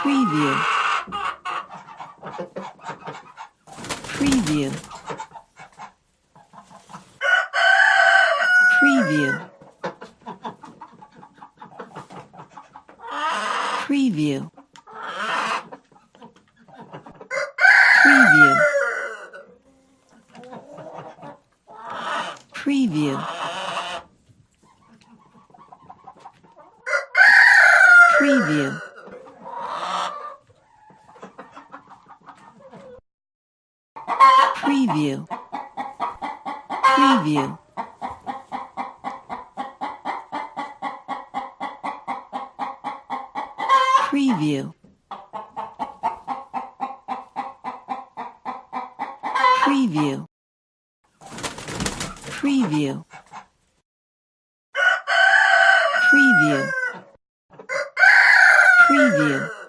Preview. Preview. Preview. Preview. Preview. Preview. Preview. Preview. Preview. Preview. Preview. Preview. Preview. Preview.